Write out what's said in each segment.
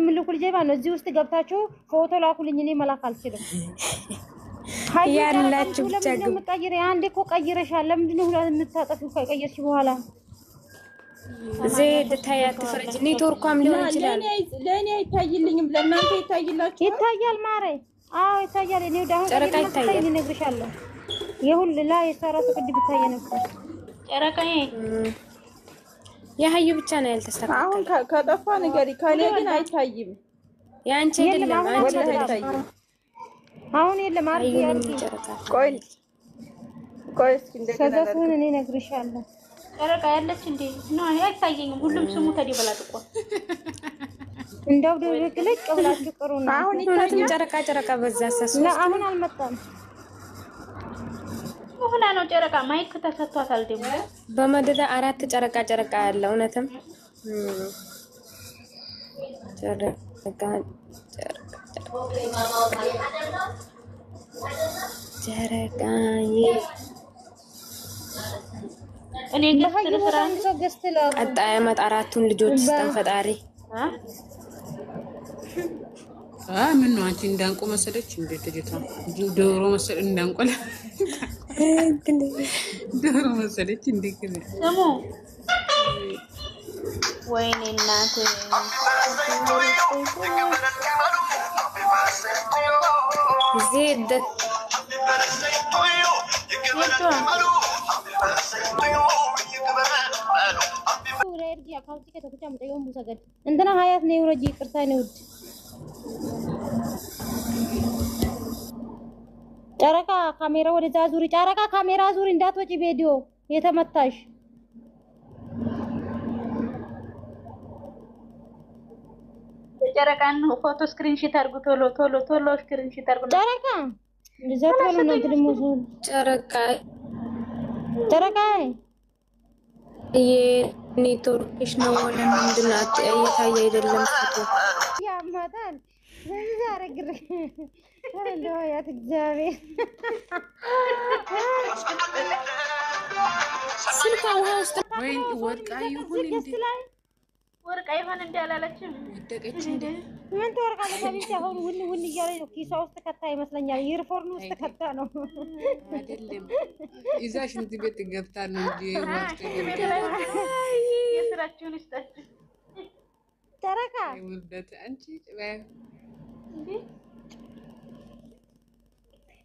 ምልኩል ጀባ ነው እዚህ ውስጥ ገብታችሁ ፎቶ ላኩልኝ እኔ መላክ አልችልም ያላችሁ ብቻ ግን መጣየረ አንዴ እኮ ቀይረሻል ለምንድን ነው ሁላ የምታጠፊው ከቀየርሽ በኋላ ዜድ ታያት ፍረጅ ኔትወርኳም ሊሆን ይችላል ለኔ አይታይልኝም ለእናንተ ይታይላችሁ ይታያል ማሬ አዎ ይታያል እኔ ዳሁን ጨረቃ ይታያል እነግርሻለሁ ይሁን ላይ የሰራው ቅድ ቢታይ ነበር ጨረቃዬ ያህዩ ብቻ ነው ያልተስተካከለ አሁን ከጠፋ ነገር ካለ ግን አይታይም ያንቺ አይደለም አንቺ አይታይም አሁን የለም አርጊ ቆይ እስኪ እንደገና ሰደፉን እኔ እነግርሻለሁ ጨረቃ ያለች እንዴ ነው አይታየኝም ሁሉም ስሙ ተደበላጥቆ እንደው ድርቅልቅ ብላችሁ ቅሩና አሁን እውነትም ጨረቃ በዛሰስ አሁን አልመጣም ሁላ ነው ጨረቃ ማይክ ተሰጥቷታል ደግሞ በመደዳ 4 ጨረቃ ያለው እውነትም ጨረቃ እኔ ገስተራ ቀጣይ አመት 4ቱን ልጆች ተፈጣሪ ምን ነው አንቺ እንዳንቆ መሰለች እንዴ ተጀታ ዶሮ መሰለ እንዳንቆላ ዶሮ መሰለች እንዴ ከነ ስሙ ወይኔ እናቴ ዜድ እንትና ሀያት ነው ወረጂ ቅርታ ነው ጨረቃ ካሜራ ወደዛ ዙሪ ጨረቃ ካሜራ ዙሪ እንዳትወጪ ቪዲዮ የተመታሽ ጨረቃን ፎቶ ስክሪንሾት አድርጉ ቶሎ ስክሪንሾት አድርጉ ጨረቃ እንደዛት ነው እንት ደሞ ጨረቃ የኔትወርክሽ ነው ወለ ምንድናት እየታየ አይደለም ፎቶ ያማታል ዛሬ ግር ወረለው ያት እግዚአብሔር ስልካ ውሃ ውስጥ ወይ ወርቃ ይሁን እንዴ ወርቃ ይሆን እንዴ አላለችም ደቀች እንዴ ምን ተወርቃለች አሁን አሁን ውን እያለ ነው ኪሳ ውስጥ ከታ ይመስለኛል ይርፎርን ውስጥ ከታ ነው አይደለም ይዛሽ እንት ቤት ገብታ ነው እንዴ ወርቃ የስራችሁን ይስጣችሁ ጨረቃ ይወልደት አንቺ እንዴ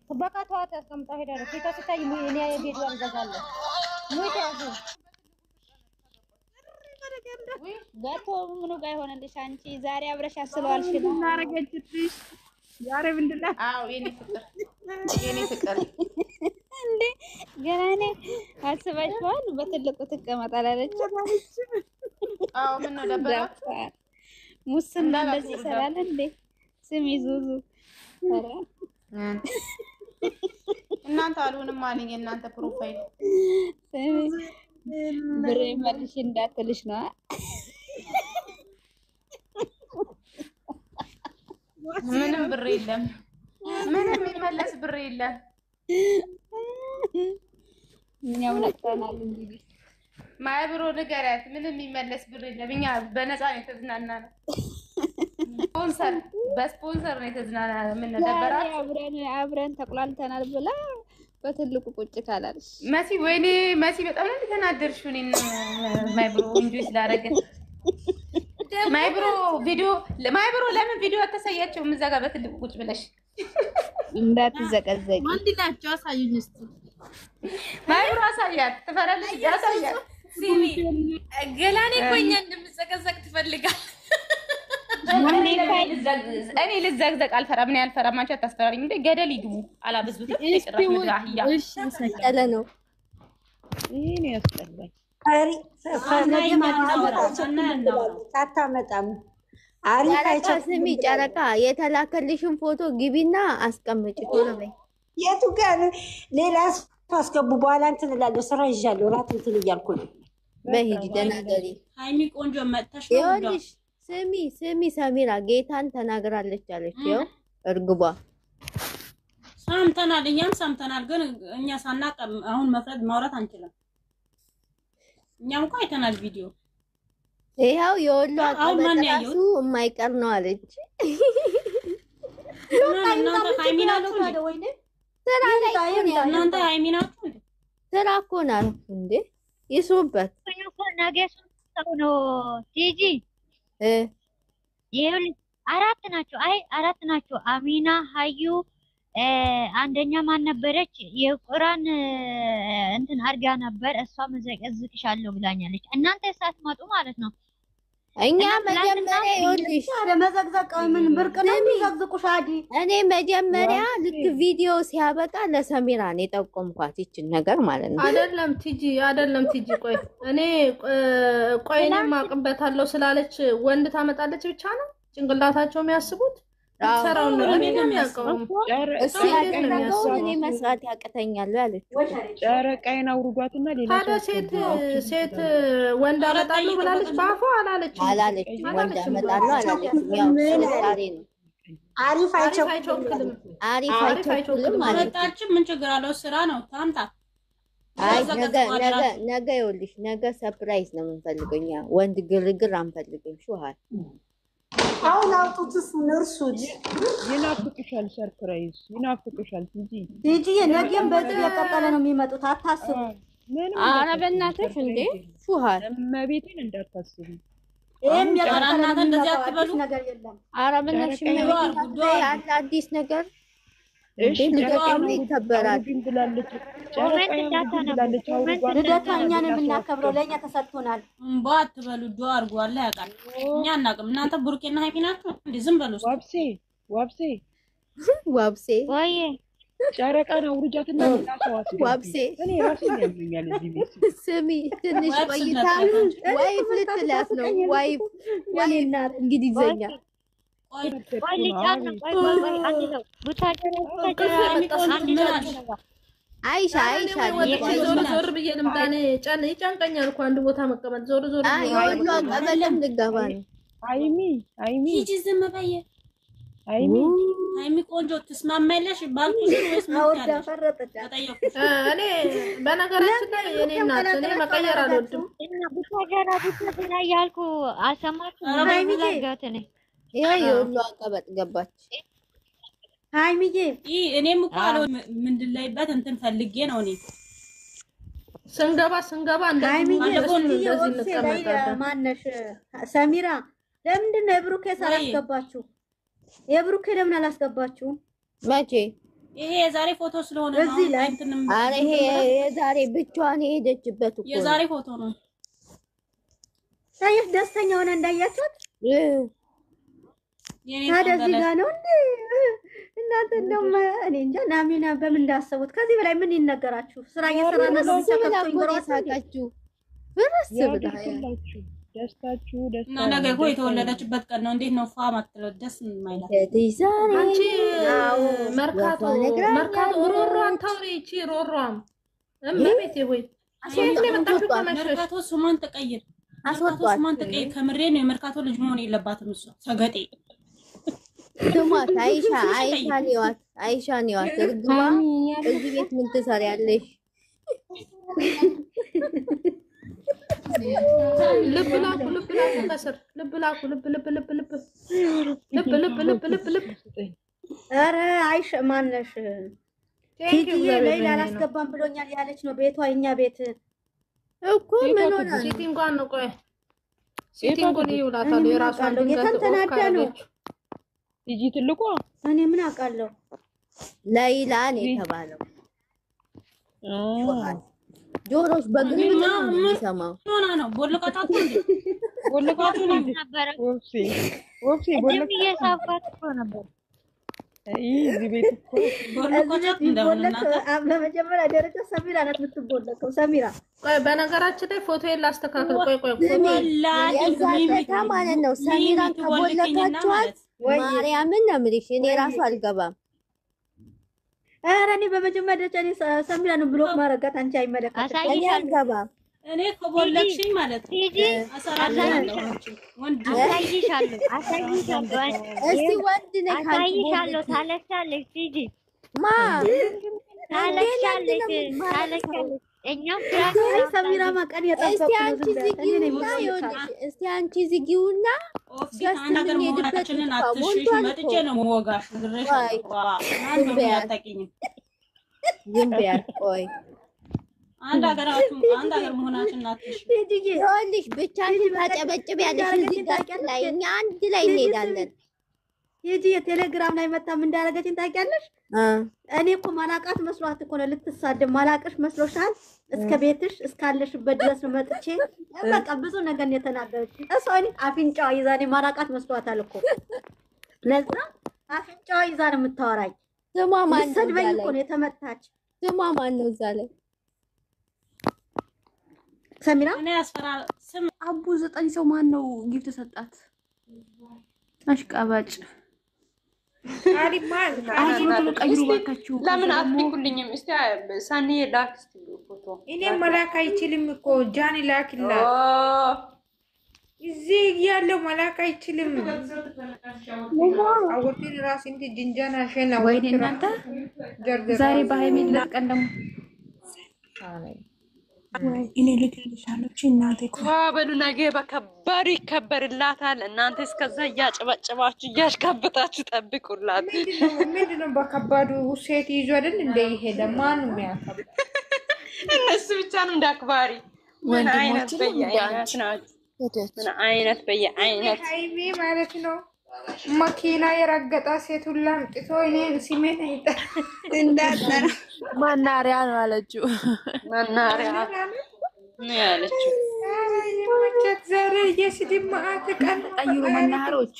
በቃ ተዋት አስቀምጣ ሄዳ ነው ኪሳ ስታይ እኔ ቪዲዮ አልገዛለሁ ሙይ ታሱ ጋቶ ምኑ ጋር ይሆነልሽ አንቺ ዛሬ አብረሽ አስለዋልሽ ነው እናረጋችልሽ ዛሬ ምንድነው አዎ የኔ ፍቅር እንዴ ገራኔ አስባችኋል በትልቁ ተቀመጣላለች አዎ ምን ነው ደበራ ሙስና እንደዚህ ይሰራል እንዴ ስሚ ዙዙ አረ እናንተ አልሆንም አለኝ እናንተ ፕሮፋይል ስሚ ብሬ መልሽ እንዳትልሽ ነው ምንም ብር የለም ምንም የሚመለስ ብር የለም እኛው ነጥተናል እንግዲህ ማይብሮ ንገሪያት ምንም የሚመለስ ብር የለም እኛ በነፃ ነው የተዝናናነው በስፖንሰር ነው የተዝናናነው ምን ነበራት አብረን ተቆላልተናል ብላ በትልቁ ቁጭ ካላልሽ መሲ በጣም ነው ተናደርሽው እኔን ማይብሮ እንጆይ ስላደረገ ማይብሮ ለምን ቪዲዮ አታሳያቸውም እዛ ጋር በትልቁ ቁጭ ብለሽ እንዳትዘቀዘቂ ወንድናቸው አሳዩኝ እስቲ ማይብሮ አሳያት ትፈራለች ያሳያት ሲሚ ገላኔ ቆኛ እንደምዘቀዘቅ ትፈልጋል እኔ ልዘግዘቅ አልፈራም ምን ያልፈራም አንቺ አታስፈራሪኝ እንዴ ገደል ይግቡ አላበዙትም እጭራሽ ምድር አህያ እሺ ሰቀለ ነው ይሄን ያስጠላኝ አሪ ታታመጣም አሪፍ ስሚ ጨረቃ የተላከልሽን ፎቶ ግቢና አስቀምጪ ቶሎ በይ የቱ ጋር ሌላ አስገቡ በኋላ እንትን እላለሁ ስራ ይዣለሁ ራት እንትን እያልኩ ነው በሂጂ ደናገሪ ሃይሚ ቆንጆ መጣሽ ነው ይኸውልሽ ስሚ ሰሚራ ጌታን ተናግራለች አለች ይኸው እርግቧ ሰምተናል እኛም ሰምተናል ግን እኛ ሳናቀ አሁን መፍረድ ማውራት አንችልም እኛም እኮ አይተናል ቪዲዮ ይኸው የወሎ አሁን አቀበት ማን ራሱ ያየው? የማይቀር ነው አለች። እናንተ ሃይሚ ናችሁ እንዴ? ወይኔ ስራ ላይ እኮ ነው ያለው። እናንተ ሃይሚ ናችሁ እንዴ? ስራ እኮ ነው አልኩ እንዴ ይስሩበት። ነገ ሰው ነው ቲጂ ይኸውልሽ፣ አራት ናቸው። አሚና ሀዩ፣ አንደኛ ማን ነበረች? የቁራን እንትን አርጋ ነበር። እሷ መዘቀዝቅሻለሁ ብላኛለች። እናንተ ሳትመጡ ማለት ነው። እኛ መጀመሪያ ይኸውልሽ መዘግዘቅ ምን ብርቅ ነው የሚዘግዝቁሽ? አዲ እኔ መጀመሪያ ልክ ቪዲዮ ሲያበቃ ለሰሚራ ነው የጠቆምኳት ይችን ነገር ማለት ነው። አይደለም ቲጂ ቆይ እኔ እኔ ማቅበታለሁ ስላለች ወንድ ታመጣለች ብቻ ነው ጭንቅላታቸው የሚያስቡት። ሰራውን ነው እኔ የሚያውቀው እሱ ያደረገው እኔ መስራት ያቅተኛል ያለች ጨረቃዬን አውርዷትና ሌላ ሴት ወንድ አመጣለሁ ብላለች። ባፏ አላለች ወንድ አመጣለሁ አላለች። ያው ስልጣኔ ነው። አሪፍ አይቸኩልም ማለት ምን ችግር አለው? ስራ ነው ታምጣ። አይ ነገ ይኸውልሽ ነገ ሰርፕራይዝ ነው የምንፈልገው እኛ። ወንድ ግርግር አንፈልግም። ሹሃር አሁን አውጡትስ እርሱት። ይናፍቅሻል፣ ሰርፕራይዝ ይናፍቅሻል። ቲጂ ነገም በዚህ የቀጠለ ነው የሚመጡት። አታስቡ። ኧረ በእናትሽ እንዴ ሹሃር እመቤቴን እንዳታስቡ። ይሄም የቀጠለ እንደዚህ አትበሉ ነገር የለም። ኧረ በእናትሽ ያለ አዲስ ነገር እሺ ልደቷም ይከበራል። ልደቷ እኛን የምናከብረው ለእኛ ተሰጥቶናል። ባት በሉ ዶ አድርጎ አለ ያውቃል። እኛ አናውቅም። እናንተ ብሩኬና ሃይሚ ናችሁ እንዴ? ዝም በሉ። ዋብሴ ወይ ጨረቃን አውርጃትና ዋብሴ እኔ ራሴ ያምኛል። እዚህ ቤት ስሚ ትንሽ ቆይታ ዋይፍ ልትላት ነው። ዋይፍ እናት እንግሊዘኛ አይሻ ዞር ብዬ ልምጣ። እኔ ይጨንቀኛል እኮ አንድ ቦታ መቀመጥ። ዞር ወሎ ቀበለም ልገባ ነው። ሃይሚ ሂጂ ዝም በይ። ሃይሚ ቆንጆ ትስማማለሽ ባልኩሽ ወይስ ምታለሽ? እኔ በነገራችን ላይ እኔ እናት እኔ መቀየር አልወድም። ቡታጀራ ያልኩ አልሰማችሁም? ሃይሚዬ ይሄ የወሎ አቀበጥ ገባች። ሃይሚዬ እኔም እኮ አለው ምንድን ላይበት እንትን ፈልጌ ነው። እኔ ስንገባ ማነሽ ሰሚራ ለምንድን ነው የብሩኬ ሳላስገባችሁ? የብሩኬ ለምን አላስገባችሁ? መቼ? ይሄ የዛሬ ፎቶ ስለሆነ ነው። እዚህ ላይ አረ ይሄ የዛሬ ብቻዋን የሄደችበት እኮ የዛሬ ፎቶ ነው። ታየሽ ደስተኛ ሆነ እንዳያችሁት። ታዲያ እዚህ ጋር ነው እንዴ? እናንተ እንደውም እኔ እንጃ ናሚና በምን እንዳሰቡት። ከዚህ በላይ ምን ይነገራችሁ? ስራ እየሰራን ነው። ተከፍቶኝ በራሳችሁ ብርስ ብላችሁ ደስታችሁ እና ነገ እኮ የተወለደችበት ቀን ነው። እንዴት ነው ፋ ማትለው ደስ የማይላት አንቺ መርካቶ ሮሮን ታውሪ እቺ ሮሮም እመቤቴ ሆይ ሴት ነው የመጣችው። መርካቶ ስሟን ተቀይር፣ ስሟን ተቀይር። ከምሬ ነው። የመርካቶ ልጅ መሆን የለባትም እሷ ሰገጤ። ስሟት አይሻ ነዋት እርግባ። እዚህ ቤት ምን ትሰሪያለሽ? ልብ ላኩ ከስር ልብ ላኩ ልብ። ኧረ አይሽ ማነሽ ቲጂዬ ሌላ አላስገባም ብሎኛል ያለች ነው። ቤቷ የኛ ቤት እኮ ምን ሆነ? ሲቲንጓን ነው። ቆይ ሲቲንጉን ይውላታል። የራሷን ጌታን ተናዳ ነው ቲጂ ትልቋ። እኔ ምን አውቃለሁ። ላይላ ነው የተባለው። ጆሮሽ በግምት ነው የሚሰማው። ሆና ነው ቦልቃጣት እንዴ? ቦልቃቱ ነው ነበር። ወፍሴ እየሳፋት እኮ ነበር። እዚህ ቤት እኮ ቦልቃጣት እንደምናታ በመጀመሪያ ደረጃ ሰሚራ ናት የምትቦለቀው። ሰሚራ ቆይ በነገራችን ላይ ፎቶዬን ላስተካክል። ቆይ የዛታ ማለት ነው። ሰሚራን ከቦለቃችኋት ማርያምን ነው የምልሽ። እኔ ራሱ አልገባም። ኧረ እኔ በመጀመሪያ ደረጃ እኔ ሰሚራን ብሎክ ማረጋት አንቺ አይመለከትም። እኔ አልገባም። እኔ ከቦለቅሽኝ ማለት ነው አሳራለሁ። ወንድ አሳይሻለሁ። እስቲ ወንድ ነኝ አሳይሻለሁ። ታለቅሻለች ቲጂ ማ ታለቅሻለች። እኛም ሰሚራ ማቀን የጠበቁ እስቲ አንቺ ዝጊውና ይኸውልሽ፣ እስቲ አንቺ ዝጊውና ኦፍሲት አንድ ሀገር መሆናችንን አትሽሽ። መጥቼ ነው መወጋሽ ግሬሽ አንድ ነው ያጣቂኝ ዝም በያት። ቆይ አንድ ሀገር መሆናችንን አትሽሽ። ይኸውልሽ ብቻሽን ታጨበጭቢያለሽ እዚህ ጋር ላይ እኛ አንድ ላይ እንሄዳለን። ሂጂ የቴሌግራም ላይ መጣ ምን እንዳደረገችኝ ታውቂያለሽ? እኔ እኮ ማላቃት መስሏት እኮ ነው ልትሳደብ። ማላቅሽ መስሎሻል? እስከ ቤትሽ እስካለሽበት ድረስ ነው መጥቼ በቃ ብዙ ነገር ነው የተናገረች። እሷ እኔ አፍንጫዋ ይዛ እኔ ማላቃት መስሏታል እኮ ለዛ አፍንጫዋ ይዛ ነው የምታወራኝ። ስሟ ማን ነው? ሰድበኝ እኮ ነው የተመታች። ስሟ ማን ነው እዛ ላይ? ሰሚራ እኔ አስፈራ ስም አቡ 9 ሰው ማን ነው ጊፍት ሰጣት? አሽቃባጭ ለምን አትልኩልኝም? እስቲ ሳኒ ላክ እስቲ ፎቶ። እኔ መላክ አይችልም እኮ ጃኒ ላክላት። እዚህ ያለው መላክ አይችልም። አወርቲን ራስ እንት ጅንጃና ሸና ወይ እናንተ ዛሬ በሃይሚን ለቀን ደግሞ እኔ ልክልሻለሁ እናቴ በሉ ነገ በከባድ ይከበርላታል። እናንተ እስከዛ እያጨበጨባችሁ እያሽካበታችሁ ጠብቁላት። ምንድነው በከባዱ ሴት ይዞ አይደል እንደ ይሄደ ማን የሚያከብር? እነሱ ብቻ ነው እንዳክባሪ። ምን አይነት በየአይነት ናቸው? ምን አይነት በየአይነት ሃይሚ ማለት ነው። መኪና የረገጣ ሴት ሁላ አምጥቶ እኔን ሲሜን እንዳጠራ መናሪያ ነው አለችው። መናሪያ ነው ያለችው። የመቸት ዛሬ የስድብ ማአት ቀን ቀይሩ መናኸሮች፣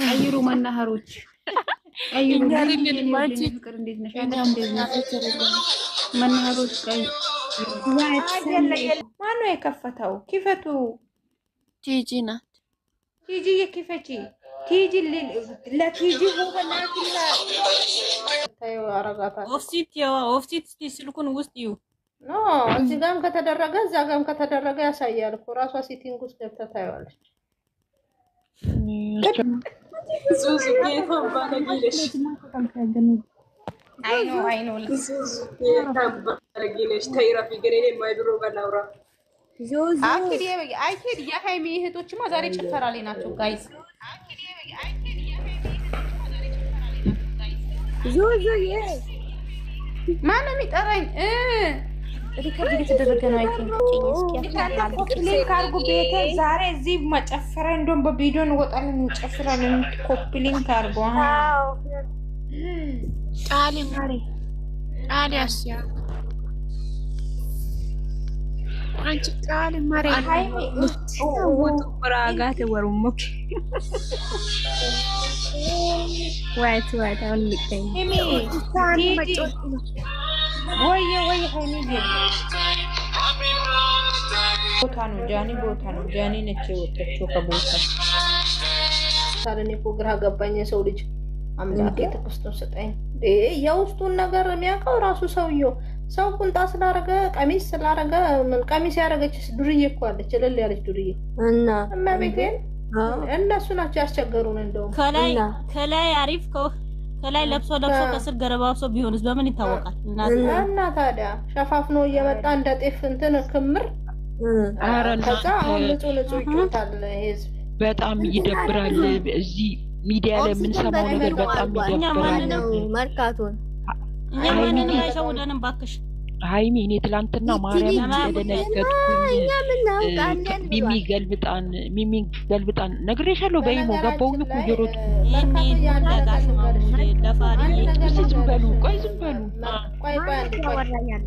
ቀይሩ መናኸሮች፣ ቀይሩ ፍቅር እንዴት ነሽ? መናኸሮች ቀይሩ። ማነው የከፈተው? ክፈቱ። ቲጂ ናት። ቲጂ የክፈቺ ቲጂ ለቲጂ ሆነናትና ታዩ አረጋታ ኦፍሲት ስልኩን ውስጥ ይዩ ኖ እዚህ ጋርም ከተደረገ እዛ ጋርም ከተደረገ ያሳያል እኮ ራሷ ሴቲንግ ውስጥ ገብታ ታየዋለች። ዙዙ ጌታን ባለጊለሽ አይ ኖ ጌታን ባለጊለሽ ተይራፊ ገሬ ማይብሮ በላውራ ዙዙ አይኬድ የሃይሚ እህቶችማ ዛሬ ጭፈራ ላይ ናቸው ጋይስ። ዙዙ ማነው የሚጠራኝ? ሪከርድ እየተደረገ ነው። ኮፕሊንክ አርጉ ቤተ ዛሬ እዚህ መጨፈራ እንደውም በቪዲዮ እንወጣለን እንጨፍራለን። ኮፕሊንክ አርጉ። ጣሊ ማሪ ጣሊ አስያ አንቺ ጣሊ ማሪ ወጡ ራጋተ ወሩሙክ ዋይት አሁን ልቀኝ ወይ ሃይሚ ቦታ ነው ጃኒ ቦታ ነው ጃኒ ነች የወጣችው ከቦታ ታለኔ እኮ ግራ ገባኝ። የሰው ልጅ አምላኬ ተከስቶ ሰጠኝ። የውስጡን ነገር የሚያውቀው ራሱ ሰውየው። ሰው ቁንጣ ስላረገ ቀሚስ ስላረገ ምን ቀሚስ ያረገች ዱርዬ እኮ አለች፣ እልል ያለች ዱርዬ እና እመቤቴን እነሱ ናቸው ያስቸገሩን። እንደውም ከላይ አሪፍ ከላይ ለብሶ ከስር ገረባብሶ ቢሆንስ በምን ይታወቃል? እና ታዲያ ሸፋፍኖ እየመጣ እንደ ጤፍ እንትን ክምር ከዛ አሁን ንጹህ ይጮታል ህዝብ። በጣም ይደብራል። እዚህ ሚዲያ ላይ የምንሰማው ነገር በጣም ይደብራል። መርካቶን እኛ ማንንም አይሸውደንም ባክሽ ሃይሚ። እኔ ትላንትና ማርያም ተደነገጥኩኝ። ሚሚ ገልብጣን ነግሬሻለሁ። በይሞ ገባሁኝ እኮ እየሮጥኩ ዝም በሉ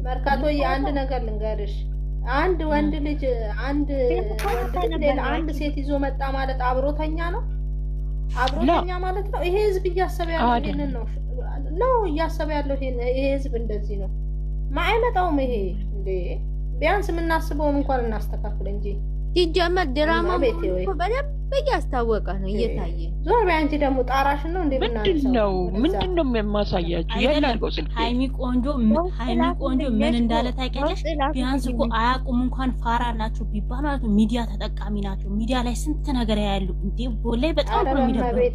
መርካቶ የአንድ ነገር ልንገርሽ። አንድ ወንድ ልጅ አንድ ሴት ይዞ መጣ ማለት አብሮተኛ ነው። አብሮተኛ ማለት ነው። ይሄ ህዝብ እያሰበ ያለው ይሄንን ነው እያሰበ ያለው ይሄ ህዝብ እንደዚህ ነው። ማይመጣውም ይሄ እንዴ ቢያንስ የምናስበውን እንኳን እናስተካክል እንጂ ሲጀመር ድራማ በደንብ እያስታወቀ ነው እየታየ። ዞር በይ አንቺ ደግሞ ጣራሽን ነው እንዴ ምንድነው የማሳያችሁ? ያላልቀው ስልክ ሃይሚ ቆንጆ ምን እንዳለ ታውቂያለሽ? ቢያንስ እኮ አያውቁም እንኳን ፋራ ናቸው ቢባል ማለት ነው። ሚዲያ ተጠቃሚ ናቸው። ሚዲያ ላይ ስንት ነገር ያያሉ እንዴ ቦላይ በጣም ነው የሚደብረው።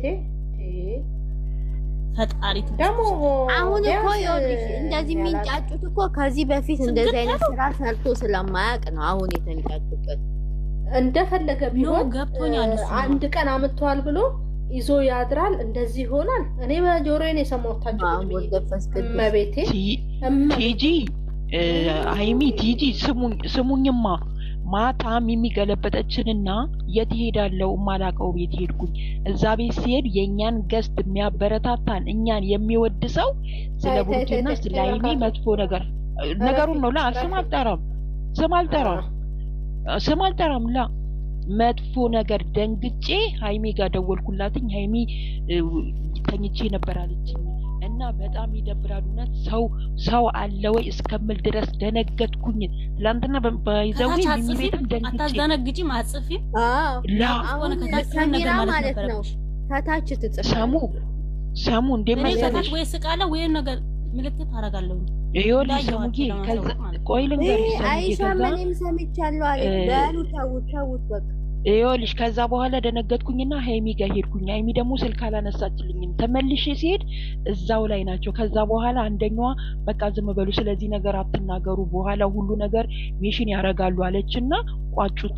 ፈጣሪ ደግሞ አሁን እኮ ይኸውልሽ እንደዚህ የሚንጫጩት እኮ ከዚህ በፊት እንደዚህ አይነት ስራ ሰርቶ ስለማያውቅ ነው አሁን የተንጫጩበት። እንደፈለገ ቢሆን ገብቶኛል። አንድ ቀን አምጥቷል ብሎ ይዞ ያድራል፣ እንደዚህ ይሆናል። እኔ በጆሮዬ ነው የሰማሁት። መቤቴ ቲጂ ሃይሚ ቲጂ ስሙኝማ ማታም የሚገለበጠችንና የት ሄዳለው ማላቀው ቤት ሄድኩኝ። እዛ ቤት ሲሄድ የኛን ገስት የሚያበረታታን እኛን የሚወድ ሰው ስለ ቡርኪና ስለ ሃይሚ መጥፎ ነገሩን ነው። ላ ስም አልጠራም ላ መጥፎ ነገር ደንግጬ ሃይሚ ጋር ደወልኩላትኝ። ሃይሚ ተኝቼ ነበር አለችኝ እና በጣም ይደብራል። እውነት ሰው አለ ወይ እስከምል ድረስ ደነገጥኩኝ። ትላንትና ባይዘው የሚቤትም ደንግጬ አታዘነግጪ ማጽፊ አሁን ከካሜራ ማለት ነው ከታች ትጽፍ ሰሙ እንደማይሰለሽ ወይ ስቃለ ወይ ነገር ምልክት አደርጋለሁ። ይኸውልሽ ሰሙዬ ከዛ ቆይ ልንገርሽ ሰሙዬ አይሻ ምንም ሰምቻለሁ አለ በሉ ተውት በቃ ይኸውልሽ ከዛ በኋላ ደነገጥኩኝና ሃይሚ ጋር ሄድኩኝ። ሃይሚ ደግሞ ስልክ አላነሳችልኝም። ተመልሼ ሲሄድ እዛው ላይ ናቸው። ከዛ በኋላ አንደኛዋ በቃ ዝም በሉ ስለዚህ ነገር አትናገሩ በኋላ ሁሉ ነገር ሜሽን ያረጋሉ አለችና ቋጩት።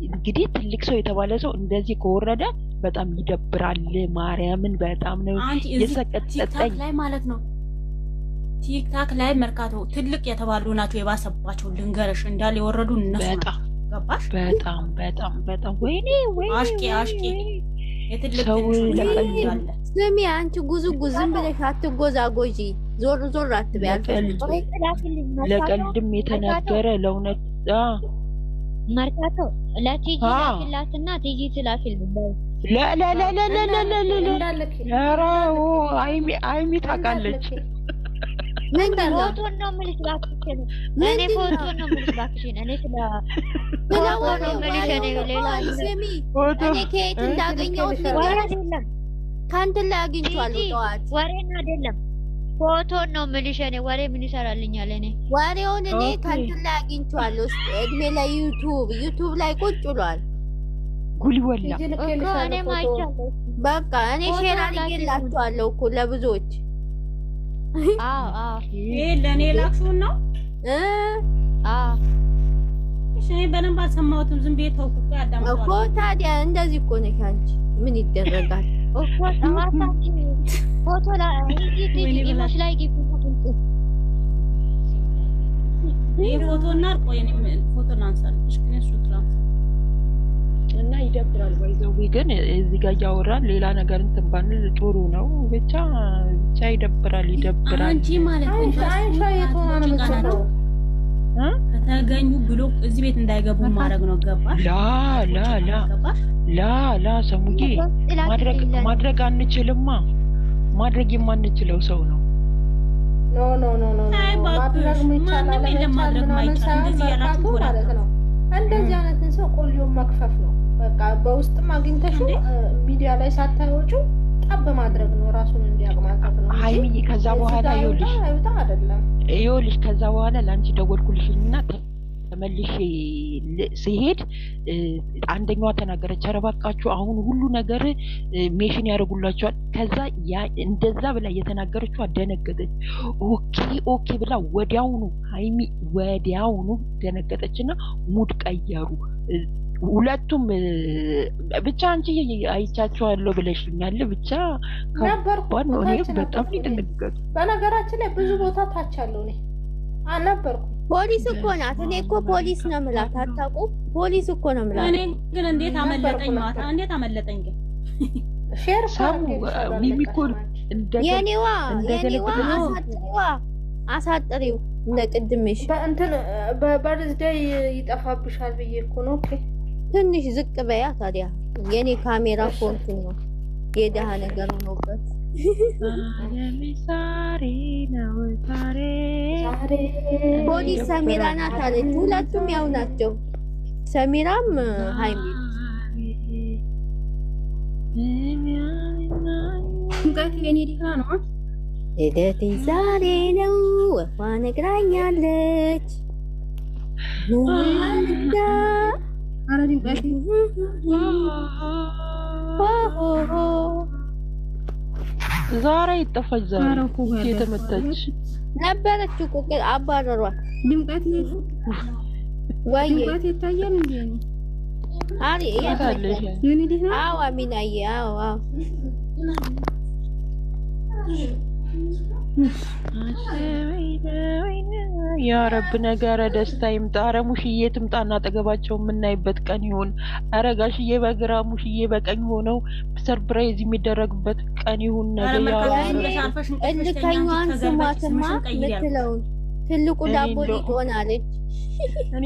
እንግዲህ ትልቅ ሰው የተባለ ሰው እንደዚህ ከወረደ በጣም ይደብራል። ማርያምን በጣም ነው የሰቀጠጠኝ ላይ ማለት ነው። ቲክታክ ላይ መርካቶ ትልቅ የተባሉ ናቸው የባሰባቸው ልንገርሽ እንዳለ የወረዱ እነሱ ናቸው። ገባሽ? በጣም ወይኔ አሽቄ የትልቅ ለቀልድ ስሚ አንቺ ጉዝጉዝ ዝም ብለሽ አትጎዛጎጂ፣ ዞር አትበይ። ለቀልድም የተናገረ ለእውነት መርካቶ ለቲጂ ላክላትና ቲጂ ትላክልኝ። አይሚ ታውቃለች። ፎቶን ነው የምልሽ እባክሽን። እኔ ፎቶን ነው የምልሽ እባክሽን። እኔ ስለ ፎቶ ነው የምልሽ። እኔ ሌላ ስሚ እኔ ከየት እንዳገኘሁት አይደለም ካንተ ላይ አግኝቼዋለሁ። ጠዋት ወሬን አይደለም ፎቶን ነው የምልሽ። እኔ ወሬ ምን ይሰራልኛል? እኔ ወሬውን እኔ ካንተ ላይ አግኝቼዋለሁ። እድሜ ላይ ዩቲዩብ ላይ ቁጭ ብሏል። ጉሊ ወላ እኮ እኔ ማይቻለሁ። በቃ እኔ ሼር አድርጌላችኋለሁ እኮ ለብዙዎች። ይሄ ለኔ ላክሽው ነው እሺ። በደንብ አልሰማሁትም። ዝም ብዬ ተውኩት። ያዳምጣው እኮ ታዲያ እንደዚህ እኮ ነሽ አንቺ። ምን ይደረጋል እኮ ተማታቂ ፎቶ ላይ ኢሞሽ ላይ ይሄ ፎቶና ቆይ እኔ ፎቶ ላንሳልሽ ግን እሱ ትላንት እና ይደብራል። ባይዘው ግን እዚህ ጋር ያወራን ሌላ ነገር እንትን ባንል ጥሩ ነው። ብቻ ይደብራል። አንቺ ማለት ነው ከተገኙ ብሎ እዚህ ቤት እንዳይገቡ ማድረግ ነው። ገባሽ? ላ ሰሙዬ ማድረግ አንችልማ። ማድረግ የማንችለው ሰው ነው። ኖ ማድረግ ይቻላል። እንደዚህ አይነትን ሰው ቆሌውን መክፈፍ ነው በቃ። በውስጥም አግኝተሽው ሚዲያ ላይ ሳታወጪው ጠብ ማድረግ ነው። ራሱን እንዲያቅማታት ነው ሃይሚ። ከዛ በኋላ ይኸውልሽ ከዛ በኋላ ላንቺ ደወልኩልሽና ተመልሼ ሲሄድ አንደኛዋ ተናገረች። ኧረ እባካችሁ አሁን ሁሉ ነገር ሜሽን ያደርጉላችኋል። ከዛ እንደዛ ብላ የተናገረችው አደነገጠች። ኦኬ ብላ ወዲያውኑ ሃይሚ ደነገጠችና ሙድ ቀየሩ ሁለቱም። ብቻ አንቺ አይቻቸዋለሁ ብለሽኛል። ብቻ ከባድ ነው። እኔ በጣም ደነገጥኩ። በነገራችን ላይ ብዙ ቦታ ታቻለሁ እኔ አልነበርኩ። ፖሊስ እኮ ናት። እኔ እኮ ፖሊስ ነው የምላት። አታውቁም? ፖሊስ እኮ ነው የምላት። እኔ ግን እንዴት አመለጠኝ ማታ፣ እንዴት አመለጠኝ ግን ሼር ሚሚኮል የኔዋ አሳጥሪው እንደ ቅድምሽ በእንትን በበርዝዴይ ይጠፋብሻል ብዬ እኮ ነው። ኦኬ ትንሽ ዝቅ በያ ታዲያ። የኔ ካሜራ ፎንቱ ነው የደሃ ነገር ሆኖበት ፖሊስ ሰሚራ ናት አለች። ሁለቱም ያው ናቸው። ሰሚራም ሃይሚ ልደቴ ዛሬ ነው ወፏ ነግራኛለች። ዛሬ ይጠፋች ዛሬ የተመታች ነበረች እኮ ግን አባረሯት። ድምቀት ወይ ድምቀት ይታያል እንዴ? አሪ ታለሽ አዎ አሚናዬ አዎ አዎ ያ ረብ ነገረ ደስታ ይምጣ። ኧረ ሙሽዬ ትምጣና አጠገባቸው የምናይበት ቀን ይሁን። ኧረ ጋሽዬ በግራ ሙሽዬ በቀኝ ሆነው ሰርፕራይዝ የሚደረግበት ቀን ይሁን። ነገ ያ እልከኛዋን ስሟትማ ምትለውን ትልቁ ዳቦ ሊሆናለች። እኔ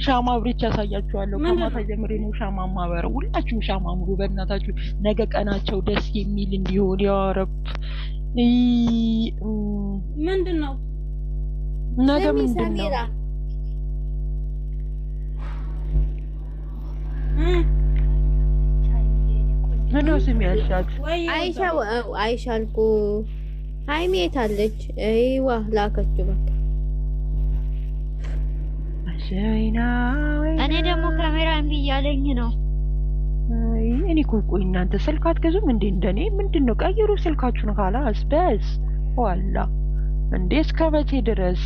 ሻማ አብሬች ያሳያችኋለሁ። ከማታ ጀምሬ ነው ሻማ ማበረው። ሁላችሁም ሻማ አምሩ በእናታችሁ። ነገ ቀናቸው ደስ የሚል እንዲሆን ያ ረብ። ምንድነው ነገ ምንድነው? ምነው ስም ያልሻት? አይሻ አልኩ። ሃይሚ የት አለች? አይዋ ላከችው በቃ እኔ ደግሞ ካሜራ እምቢ እያለኝ ነው። እኔ ቆይ እናንተ ስልክ አትገዙም እንዴ? እንደኔ ምንድነው? ቀይሩ ስልካችሁን ካላስ በስ ዋላ እንዴ እስከ መቼ ድረስ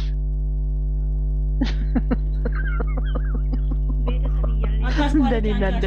እንደኔ እናንተ